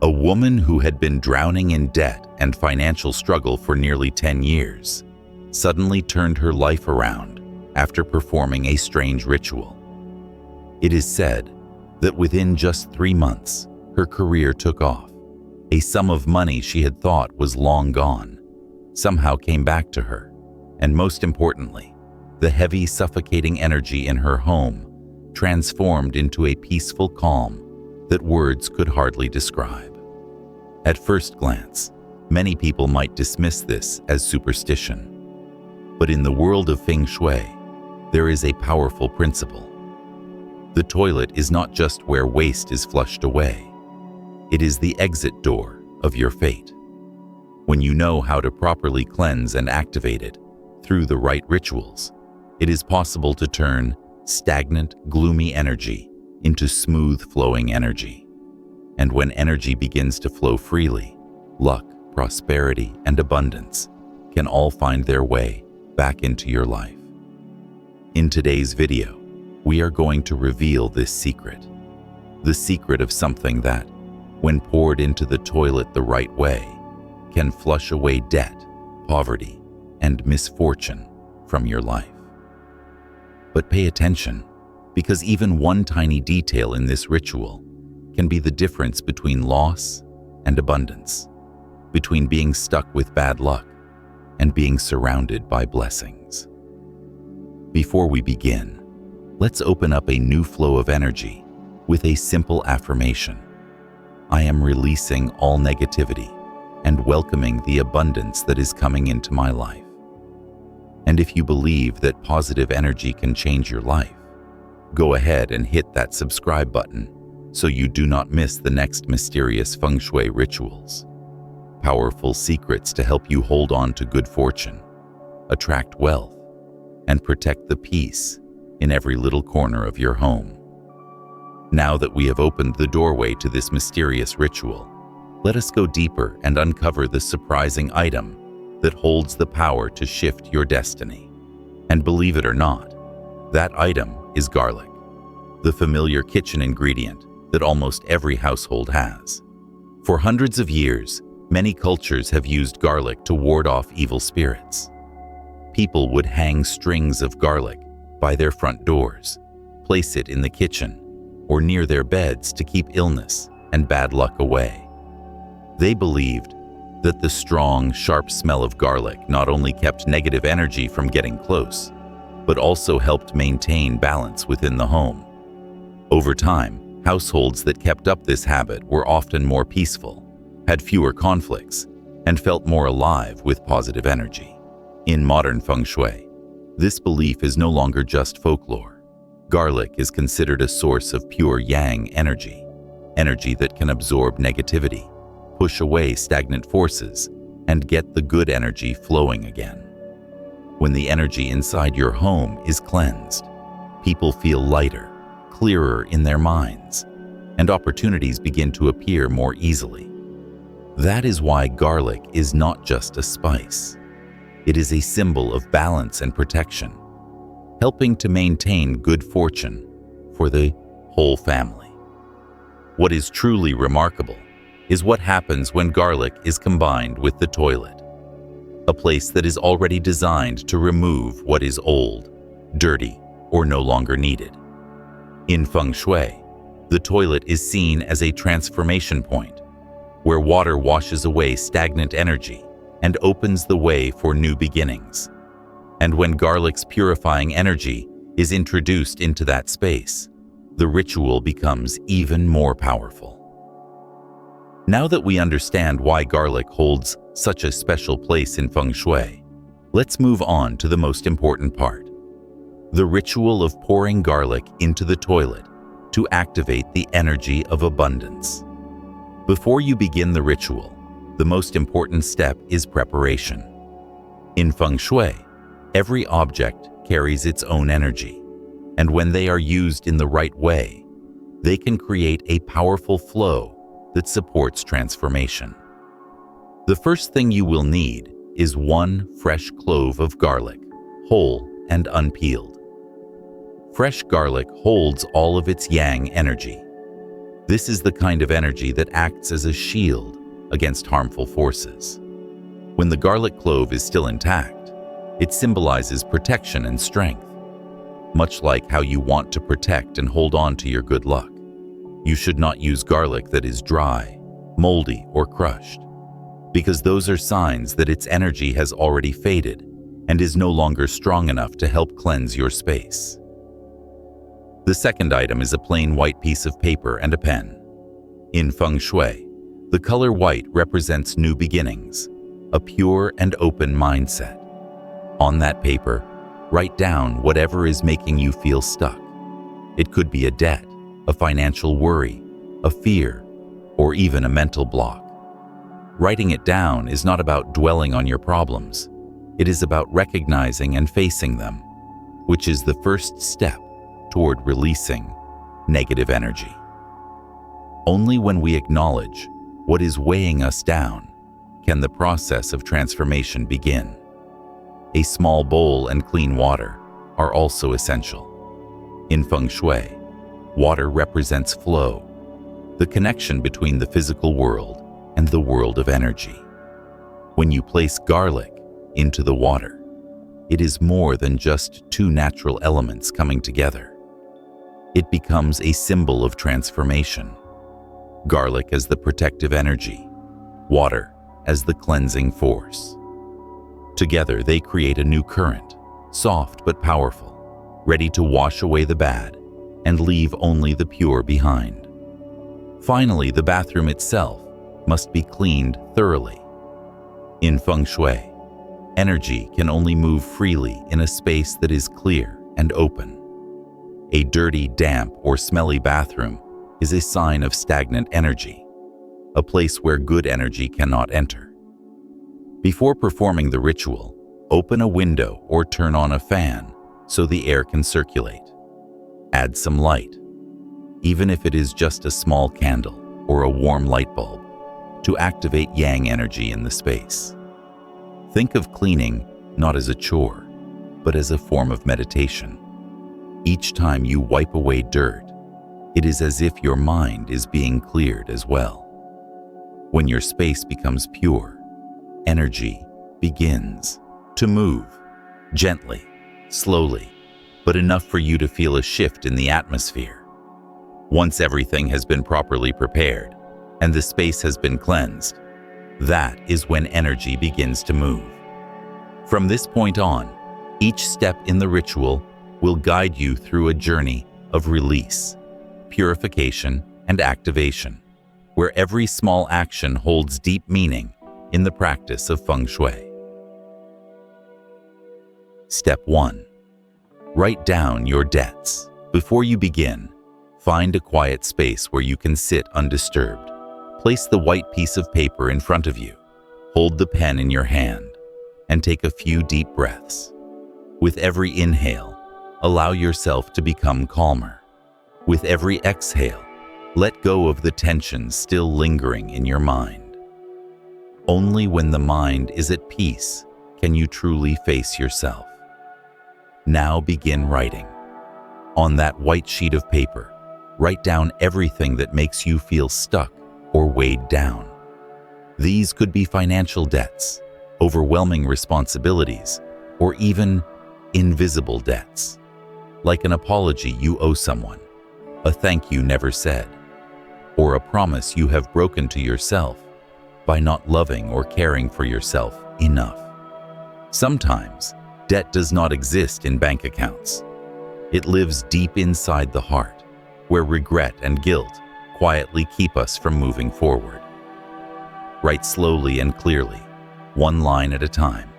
A woman who had been drowning in debt and financial struggle for nearly 10 years suddenly turned her life around after performing a strange ritual. It is said that within just 3 months, her career took off. A sum of money she had thought was long gone somehow came back to her, and most importantly, the heavy, suffocating energy in her home transformed into a peaceful calm that words could hardly describe. At first glance, many people might dismiss this as superstition. But in the world of Feng Shui, there is a powerful principle. The toilet is not just where waste is flushed away. It is the exit door of your fate. When you know how to properly cleanse and activate it through the right rituals, it is possible to turn stagnant, gloomy energy into smooth flowing energy. And when energy begins to flow freely, luck, prosperity, and abundance can all find their way back into your life. In today's video, we are going to reveal this secret. The secret of something that, when poured into the toilet the right way, can flush away debt, poverty, and misfortune from your life. But pay attention, because even one tiny detail in this ritual can be the difference between loss and abundance, between being stuck with bad luck and being surrounded by blessings. Before we begin, let's open up a new flow of energy with a simple affirmation. I am releasing all negativity and welcoming the abundance that is coming into my life. And if you believe that positive energy can change your life, go ahead and hit that subscribe button so you do not miss the next mysterious Feng Shui rituals. Powerful secrets to help you hold on to good fortune, attract wealth, and protect the peace in every little corner of your home. Now that we have opened the doorway to this mysterious ritual, let us go deeper and uncover the surprising item that holds the power to shift your destiny. And believe it or not, that item is garlic, the familiar kitchen ingredient that almost every household has. For hundreds of years, many cultures have used garlic to ward off evil spirits. People would hang strings of garlic by their front doors, place it in the kitchen, or near their beds to keep illness and bad luck away. They believed that the strong, sharp smell of garlic not only kept negative energy from getting close, but also helped maintain balance within the home. Over time, households that kept up this habit were often more peaceful, had fewer conflicts, and felt more alive with positive energy. In modern Feng Shui, this belief is no longer just folklore. Garlic is considered a source of pure yang energy, energy that can absorb negativity, push away stagnant forces, and get the good energy flowing again. When the energy inside your home is cleansed, people feel lighter, clearer in their minds, and opportunities begin to appear more easily. That is why garlic is not just a spice. It is a symbol of balance and protection, helping to maintain good fortune for the whole family. What is truly remarkable is what happens when garlic is combined with the toilet, a place that is already designed to remove what is old, dirty, or no longer needed. In Feng Shui, the toilet is seen as a transformation point, where water washes away stagnant energy and opens the way for new beginnings. And when garlic's purifying energy is introduced into that space, the ritual becomes even more powerful. Now that we understand why garlic holds such a special place in Feng Shui, let's move on to the most important part: the ritual of pouring garlic into the toilet to activate the energy of abundance. Before you begin the ritual, the most important step is preparation. In Feng Shui, every object carries its own energy, and when they are used in the right way, they can create a powerful flow that supports transformation. The first thing you will need is 1 fresh clove of garlic, whole and unpeeled. Fresh garlic holds all of its yang energy. This is the kind of energy that acts as a shield against harmful forces. When the garlic clove is still intact, it symbolizes protection and strength, much like how you want to protect and hold on to your good luck. You should not use garlic that is dry, moldy, or crushed, because those are signs that its energy has already faded and is no longer strong enough to help cleanse your space. The second item is a plain white piece of paper and a pen. In Feng Shui, the color white represents new beginnings, a pure and open mindset. On that paper, write down whatever is making you feel stuck. It could be a debt, a financial worry, a fear, or even a mental block. Writing it down is not about dwelling on your problems. It is about recognizing and facing them, which is the first step toward releasing negative energy. Only when we acknowledge what is weighing us down can the process of transformation begin. A small bowl and clean water are also essential. In Feng Shui, water represents flow, the connection between the physical world and the world of energy. When you place garlic into the water, it is more than just two natural elements coming together. It becomes a symbol of transformation. Garlic as the protective energy, water as the cleansing force. Together, they create a new current, soft but powerful, ready to wash away the bad and leave only the pure behind. Finally, the bathroom itself must be cleaned thoroughly. In Feng Shui, energy can only move freely in a space that is clear and open. A dirty, damp, or smelly bathroom is a sign of stagnant energy, a place where good energy cannot enter. Before performing the ritual, open a window or turn on a fan so the air can circulate. Add some light, even if it is just a small candle or a warm light bulb, to activate yang energy in the space. Think of cleaning not as a chore, but as a form of meditation. Each time you wipe away dirt, it is as if your mind is being cleared as well. When your space becomes pure, energy begins to move, gently, slowly, but enough for you to feel a shift in the atmosphere. Once everything has been properly prepared and the space has been cleansed, that is when energy begins to move. From this point on, each step in the ritual will guide you through a journey of release, purification, and activation, where every small action holds deep meaning in the practice of Feng Shui. Step 1. Write down your debts. Before you begin, find a quiet space where you can sit undisturbed. Place the white piece of paper in front of you. Hold the pen in your hand and take a few deep breaths. With every inhale, allow yourself to become calmer. With every exhale, let go of the tension still lingering in your mind. Only when the mind is at peace can you truly face yourself. Now begin writing. On that white sheet of paper, write down everything that makes you feel stuck or weighed down. These could be financial debts, overwhelming responsibilities, or even invisible debts, like an apology you owe someone, a thank you never said, or a promise you have broken to yourself by not loving or caring for yourself enough. Sometimes, debt does not exist in bank accounts. It lives deep inside the heart, where regret and guilt quietly keep us from moving forward. Write slowly and clearly, one line at a time.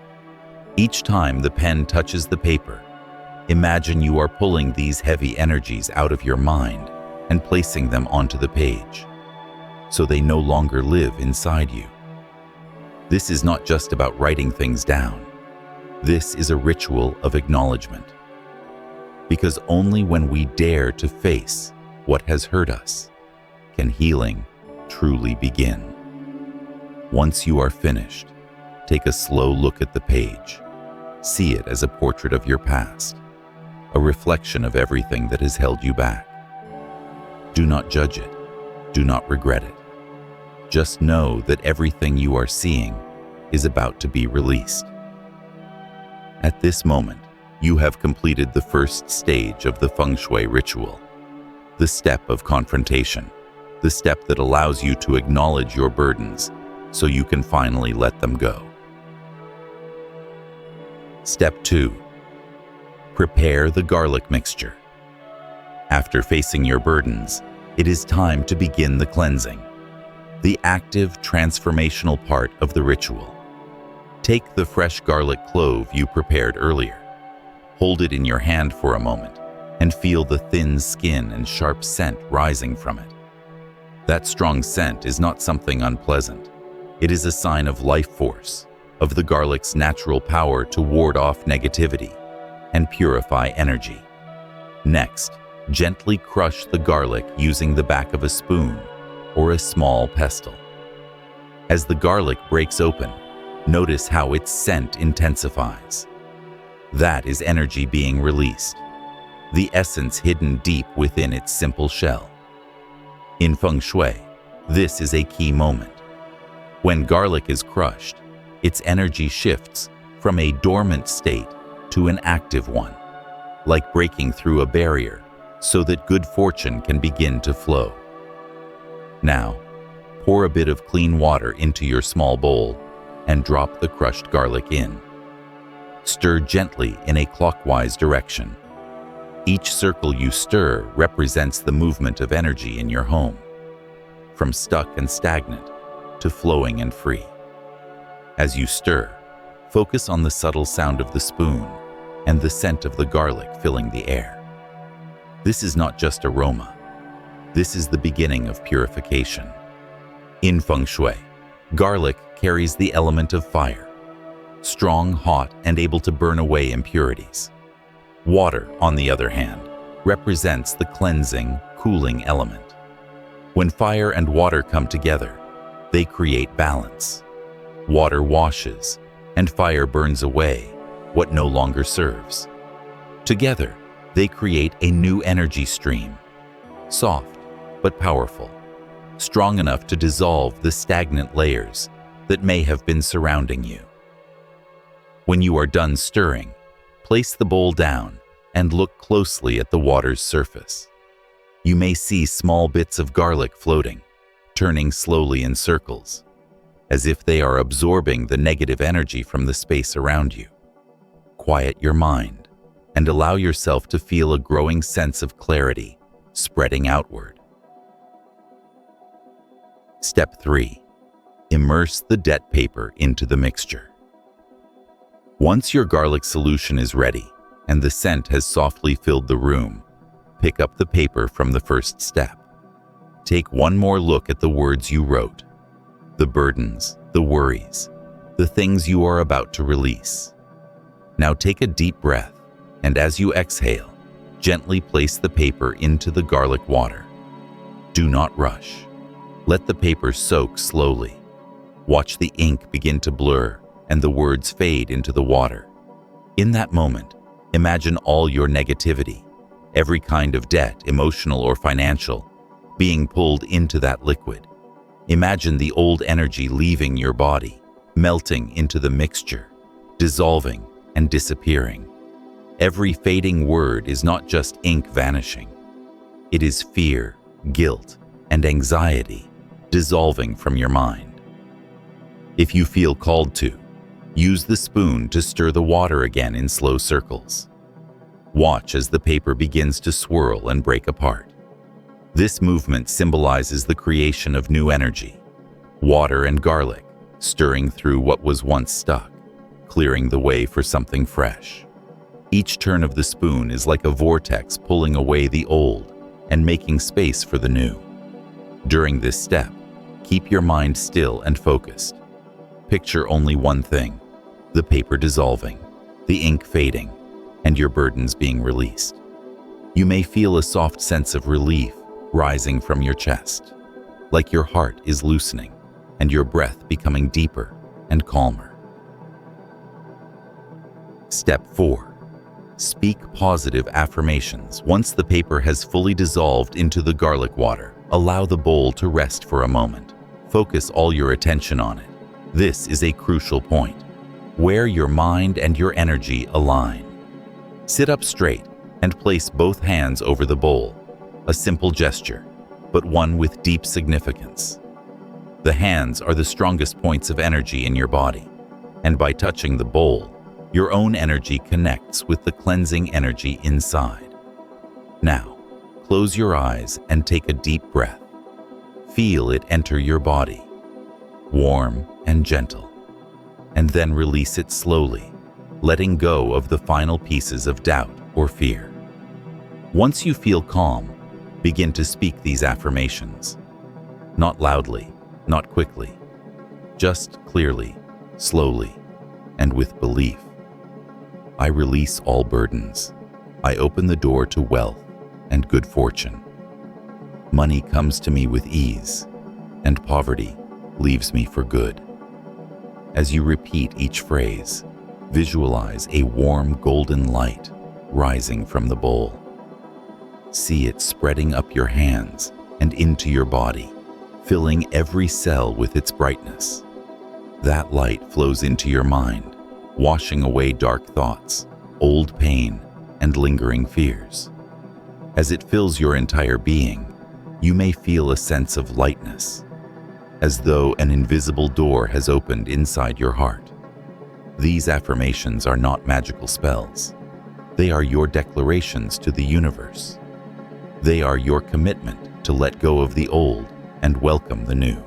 Each time the pen touches the paper, imagine you are pulling these heavy energies out of your mind and placing them onto the page, so they no longer live inside you. This is not just about writing things down. This is a ritual of acknowledgement. Because only when we dare to face what has hurt us can healing truly begin. Once you are finished, take a slow look at the page. See it as a portrait of your past, a reflection of everything that has held you back. Do not judge it. Do not regret it. Just know that everything you are seeing is about to be released. At this moment, you have completed the first stage of the Feng Shui ritual, the step of confrontation, the step that allows you to acknowledge your burdens so you can finally let them go. Step 2. Prepare the garlic mixture. After facing your burdens, it is time to begin the cleansing, the active, transformational part of the ritual. Take the fresh garlic clove you prepared earlier. Hold it in your hand for a moment and feel the thin skin and sharp scent rising from it. That strong scent is not something unpleasant. It is a sign of life force, of the garlic's natural power to ward off negativity and purify energy. Next, gently crush the garlic using the back of a spoon or a small pestle. As the garlic breaks open, notice how its scent intensifies. That is energy being released, the essence hidden deep within its simple shell. In Feng Shui, this is a key moment. When garlic is crushed, its energy shifts from a dormant state to an active one, like breaking through a barrier so that good fortune can begin to flow. Now, pour a bit of clean water into your small bowl and drop the crushed garlic in. Stir gently in a clockwise direction. Each circle you stir represents the movement of energy in your home, from stuck and stagnant to flowing and free. As you stir, focus on the subtle sound of the spoon and the scent of the garlic filling the air. This is not just aroma. This is the beginning of purification. In Feng Shui, garlic carries the element of fire, strong, hot, and able to burn away impurities. Water, on the other hand, represents the cleansing, cooling element. When fire and water come together, they create balance. Water washes, and fire burns away what no longer serves. Together, they create a new energy stream, soft but powerful, strong enough to dissolve the stagnant layers that may have been surrounding you. When you are done stirring, place the bowl down and look closely at the water's surface. You may see small bits of garlic floating, turning slowly in circles, as if they are absorbing the negative energy from the space around you. Quiet your mind and allow yourself to feel a growing sense of clarity spreading outward. Step 3. Immerse the debt paper into the mixture. Once your garlic solution is ready and the scent has softly filled the room, pick up the paper from the first step. Take one more look at the words you wrote, the burdens, the worries, the things you are about to release. Now take a deep breath, and as you exhale, gently place the paper into the garlic water. Do not rush. Let the paper soak slowly. Watch the ink begin to blur and the words fade into the water. In that moment, imagine all your negativity, every kind of debt, emotional or financial, being pulled into that liquid. Imagine the old energy leaving your body, melting into the mixture, dissolving and disappearing. Every fading word is not just ink vanishing. It is fear, guilt, and anxiety dissolving from your mind. If you feel called to, use the spoon to stir the water again in slow circles. Watch as the paper begins to swirl and break apart. This movement symbolizes the creation of new energy, water and garlic stirring through what was once stuck, clearing the way for something fresh. Each turn of the spoon is like a vortex pulling away the old and making space for the new. During this step, keep your mind still and focused. Picture only one thing: the paper dissolving, the ink fading, and your burdens being released. You may feel a soft sense of relief rising from your chest, like your heart is loosening and your breath becoming deeper and calmer. Step 4. Speak positive affirmations. Once the paper has fully dissolved into the garlic water, Allow the bowl to rest for a moment. Focus all your attention on it. This is a crucial point, where your mind and your energy align. Sit up straight and place both hands over the bowl. A simple gesture, but one with deep significance. The hands are the strongest points of energy in your body, and by touching the bowl, your own energy connects with the cleansing energy inside. Now, close your eyes and take a deep breath. Feel it enter your body, warm and gentle, and then release it slowly, letting go of the final pieces of doubt or fear. Once you feel calm, begin to speak these affirmations. Not loudly, not quickly, just clearly, slowly, and with belief. I release all burdens. I open the door to wealth and good fortune. Money comes to me with ease, and poverty leaves me for good. As you repeat each phrase, visualize a warm golden light rising from the bowl. See it spreading up your hands and into your body, filling every cell with its brightness. That light flows into your mind, washing away dark thoughts, old pain, and lingering fears. As it fills your entire being, you may feel a sense of lightness, as though an invisible door has opened inside your heart. These affirmations are not magical spells. They are your declarations to the universe. They are your commitment to let go of the old and welcome the new.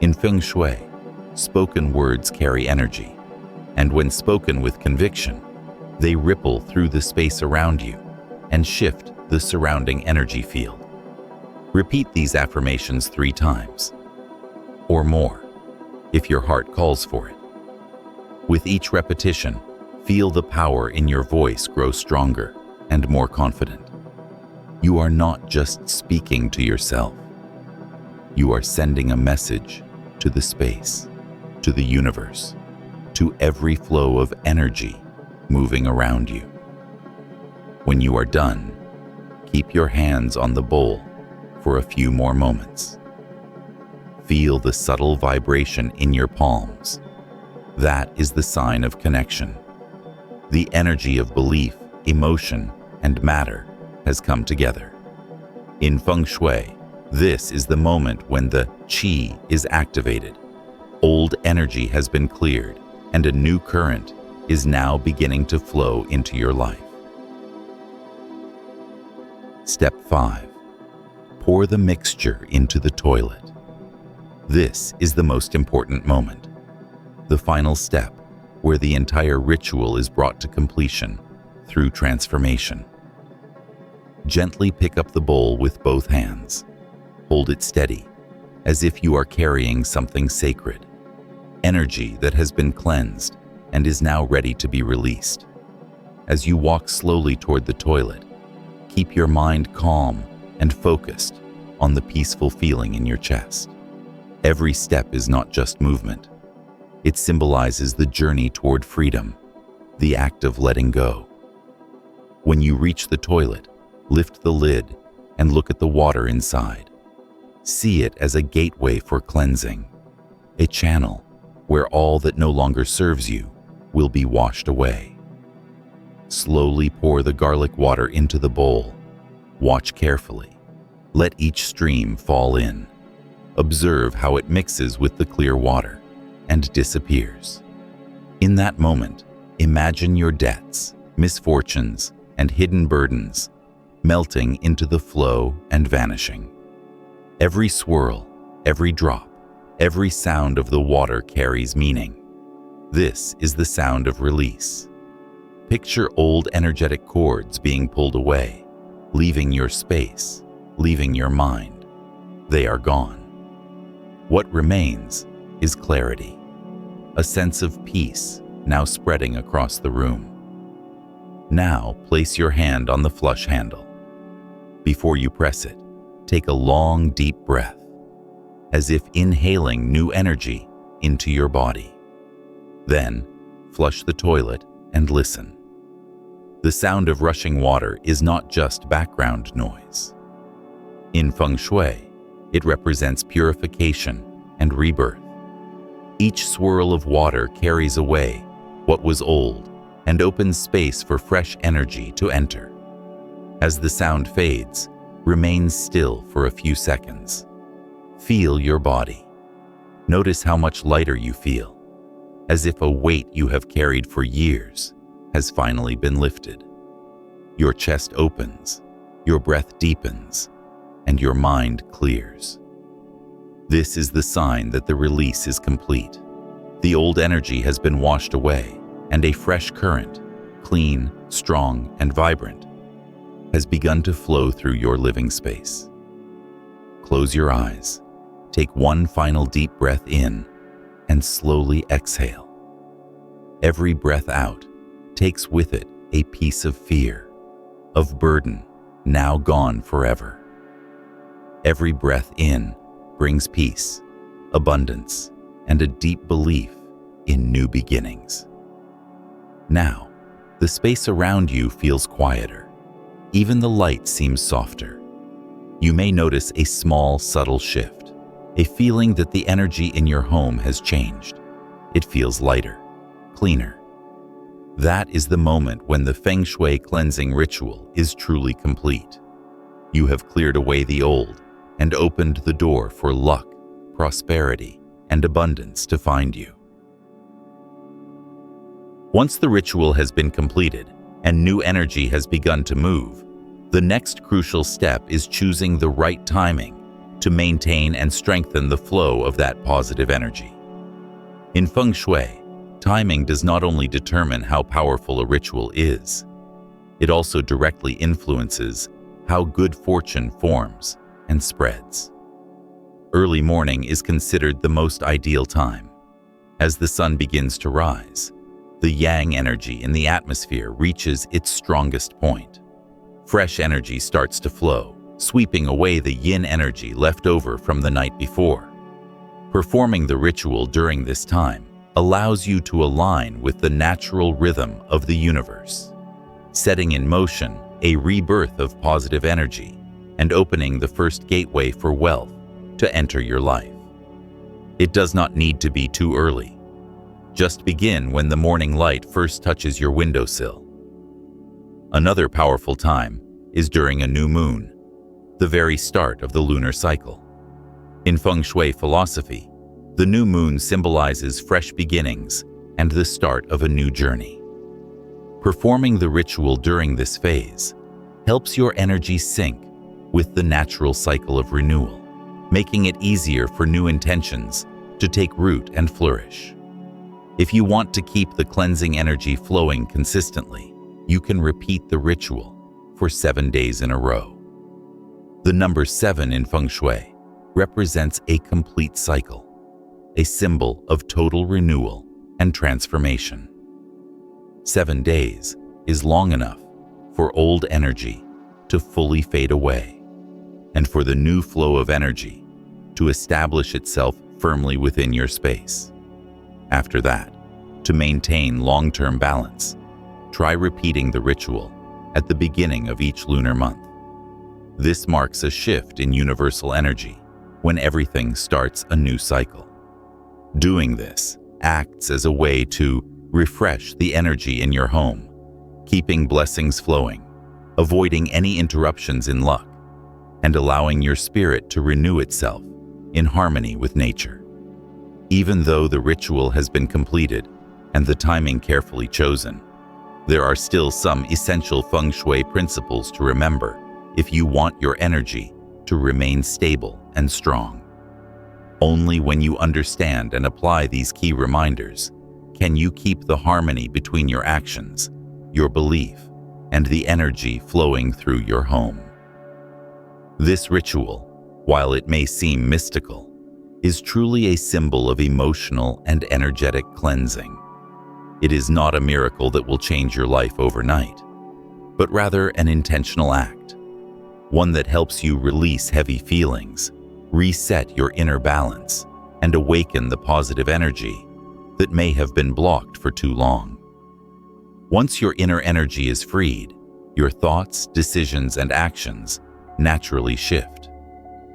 In Feng Shui, spoken words carry energy, and when spoken with conviction, they ripple through the space around you and shift the surrounding energy field. Repeat these affirmations 3 times, or more, if your heart calls for it. With each repetition, feel the power in your voice grow stronger and more confident. You are not just speaking to yourself. You are sending a message to the space, to the universe, to every flow of energy moving around you. When you are done, keep your hands on the bowl for a few more moments. Feel the subtle vibration in your palms. That is the sign of connection. The energy of belief, emotion, and matter has come together. In Feng Shui, this is the moment when the Qi is activated. Old energy has been cleared, and a new current is now beginning to flow into your life. Step 5. Pour the mixture into the toilet. This is the most important moment. The final step, where the entire ritual is brought to completion through transformation. Gently pick up the bowl with both hands. Hold it steady, as if you are carrying something sacred, energy that has been cleansed and is now ready to be released. As you walk slowly toward the toilet, keep your mind calm and focused on the peaceful feeling in your chest. Every step is not just movement. It symbolizes the journey toward freedom, the act of letting go. When you reach the toilet, lift the lid and look at the water inside. See it as a gateway for cleansing, a channel where all that no longer serves you will be washed away. Slowly pour the garlic water into the bowl. Watch carefully. Let each stream fall in. Observe how it mixes with the clear water and disappears. In that moment, imagine your debts, misfortunes, and hidden burdens melting into the flow and vanishing. Every swirl, every drop, every sound of the water carries meaning. This is the sound of release. Picture old energetic cords being pulled away, leaving your space, leaving your mind. They are gone. What remains is clarity, a sense of peace now spreading across the room. Now place your hand on the flush handle. Before you press it, take a long, deep breath, as if inhaling new energy into your body. Then, flush the toilet and listen. The sound of rushing water is not just background noise. In Feng Shui, it represents purification and rebirth. Each swirl of water carries away what was old and opens space for fresh energy to enter. As the sound fades, remain still for a few seconds. Feel your body. Notice how much lighter you feel, as if a weight you have carried for years has finally been lifted. Your chest opens, your breath deepens, and your mind clears. This is the sign that the release is complete. The old energy has been washed away, and a fresh current, clean, strong, and vibrant, has begun to flow through your living space. Close your eyes, take one final deep breath in, and slowly exhale. Every breath out takes with it a piece of fear, of burden, now gone forever. Every breath in brings peace, abundance, and a deep belief in new beginnings. Now, the space around you feels quieter. Even the light seems softer. You may notice a small, subtle shift, a feeling that the energy in your home has changed. It feels lighter, cleaner. That is the moment when the Feng Shui cleansing ritual is truly complete. You have cleared away the old and opened the door for luck, prosperity, and abundance to find you. Once the ritual has been completed and new energy has begun to move, the next crucial step is choosing the right timing to maintain and strengthen the flow of that positive energy. In Feng Shui, timing does not only determine how powerful a ritual is, it also directly influences how good fortune forms and spreads. Early morning is considered the most ideal time. As the sun begins to rise, the yang energy in the atmosphere reaches its strongest point. Fresh energy starts to flow, sweeping away the yin energy left over from the night before. Performing the ritual during this time allows you to align with the natural rhythm of the universe, setting in motion a rebirth of positive energy and opening the first gateway for wealth to enter your life. It does not need to be too early. Just begin when the morning light first touches your windowsill. Another powerful time is during a new moon, the very start of the lunar cycle. In Feng Shui philosophy, the new moon symbolizes fresh beginnings and the start of a new journey. Performing the ritual during this phase helps your energy sync with the natural cycle of renewal, making it easier for new intentions to take root and flourish. If you want to keep the cleansing energy flowing consistently, you can repeat the ritual for 7 days in a row. The number 7 in Feng Shui represents a complete cycle, a symbol of total renewal and transformation. 7 days is long enough for old energy to fully fade away and for the new flow of energy to establish itself firmly within your space. After that, to maintain long-term balance, try repeating the ritual at the beginning of each lunar month. This marks a shift in universal energy when everything starts a new cycle. Doing this acts as a way to refresh the energy in your home, keeping blessings flowing, avoiding any interruptions in luck, and allowing your spirit to renew itself in harmony with nature. Even though the ritual has been completed and the timing carefully chosen, there are still some essential Feng Shui principles to remember if you want your energy to remain stable and strong. Only when you understand and apply these key reminders can you keep the harmony between your actions, your belief, and the energy flowing through your home. This ritual, while it may seem mystical, is truly a symbol of emotional and energetic cleansing. It is not a miracle that will change your life overnight, but rather an intentional act, one that helps you release heavy feelings, reset your inner balance, and awaken the positive energy that may have been blocked for too long. Once your inner energy is freed, your thoughts, decisions, and actions naturally shift,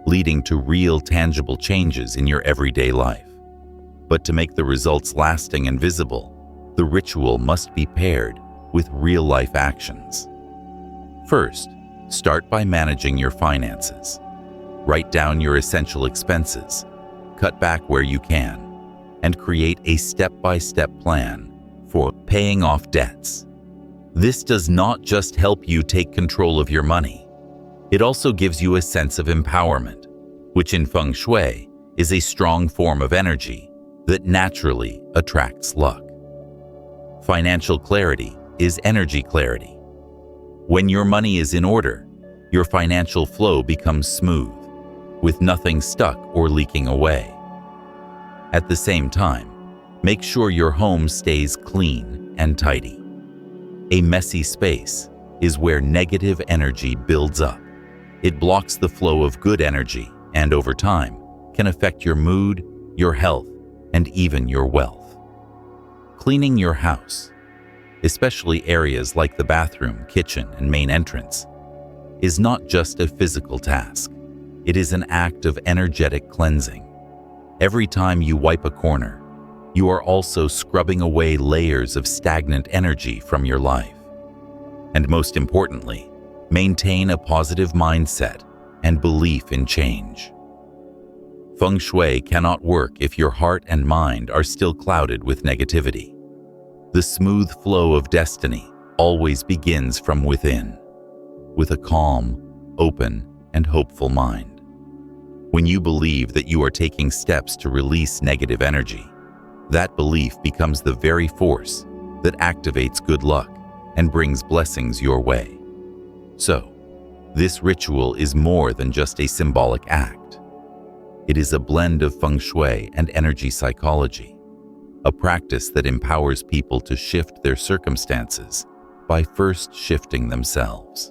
leading to real tangible changes in your everyday life. But to make the results lasting and visible, the ritual must be paired with real-life actions. First, start by managing your finances. Write down your essential expenses, cut back where you can, and create a step-by-step plan for paying off debts. This does not just help you take control of your money. It also gives you a sense of empowerment, which in Feng Shui is a strong form of energy that naturally attracts luck. Financial clarity is energy clarity. When your money is in order, your financial flow becomes smooth, with nothing stuck or leaking away. At the same time, make sure your home stays clean and tidy. A messy space is where negative energy builds up. It blocks the flow of good energy and, over time, can affect your mood, your health, and even your wealth. Cleaning your house, especially areas like the bathroom, kitchen, and main entrance, is not just a physical task. It is an act of energetic cleansing. Every time you wipe a corner, you are also scrubbing away layers of stagnant energy from your life. And most importantly, maintain a positive mindset and belief in change. Feng Shui cannot work if your heart and mind are still clouded with negativity. The smooth flow of destiny always begins from within, with a calm, open, and hopeful mind. When you believe that you are taking steps to release negative energy, that belief becomes the very force that activates good luck and brings blessings your way. So, this ritual is more than just a symbolic act. It is a blend of Feng Shui and energy psychology, a practice that empowers people to shift their circumstances by first shifting themselves.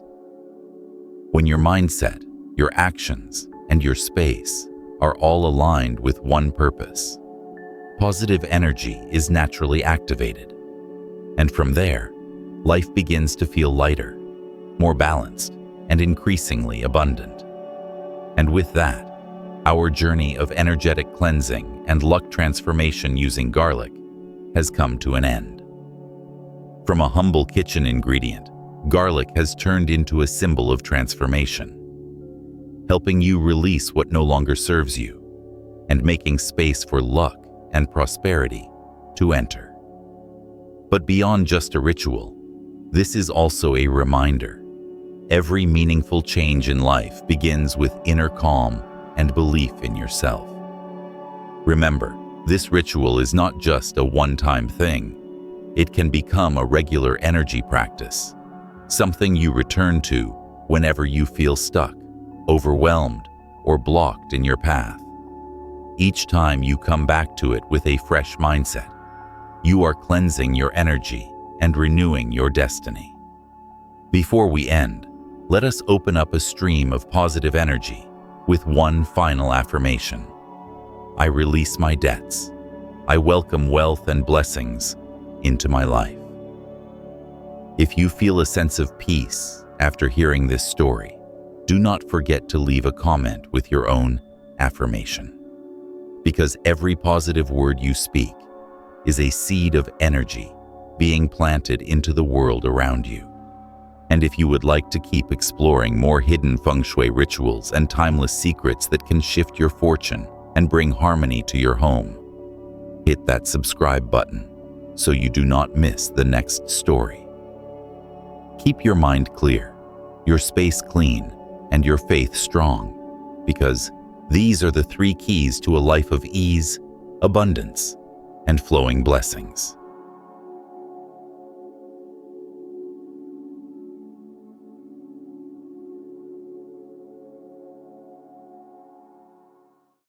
When your mindset, your actions, and your space are all aligned with one purpose, positive energy is naturally activated. And from there, life begins to feel lighter, more balanced, and increasingly abundant. And with that, our journey of energetic cleansing and luck transformation using garlic has come to an end. From a humble kitchen ingredient, garlic has turned into a symbol of transformation, helping you release what no longer serves you and making space for luck and prosperity to enter. But beyond just a ritual, this is also a reminder. Every meaningful change in life begins with inner calm and belief in yourself. Remember, this ritual is not just a one-time thing. It can become a regular energy practice, something you return to whenever you feel stuck, overwhelmed, or blocked in your path. Each time you come back to it with a fresh mindset, you are cleansing your energy and renewing your destiny. Before we end, let us open up a stream of positive energy with one final affirmation. I release my debts. I welcome wealth and blessings into my life. If you feel a sense of peace after hearing this story, do not forget to leave a comment with your own affirmation. Because every positive word you speak is a seed of energy being planted into the world around you. And if you would like to keep exploring more hidden Feng Shui rituals and timeless secrets that can shift your fortune and bring harmony to your home, hit that subscribe button so you do not miss the next story. Keep your mind clear, your space clean, and your faith strong, because these are the 3 keys to a life of ease, abundance, and flowing blessings.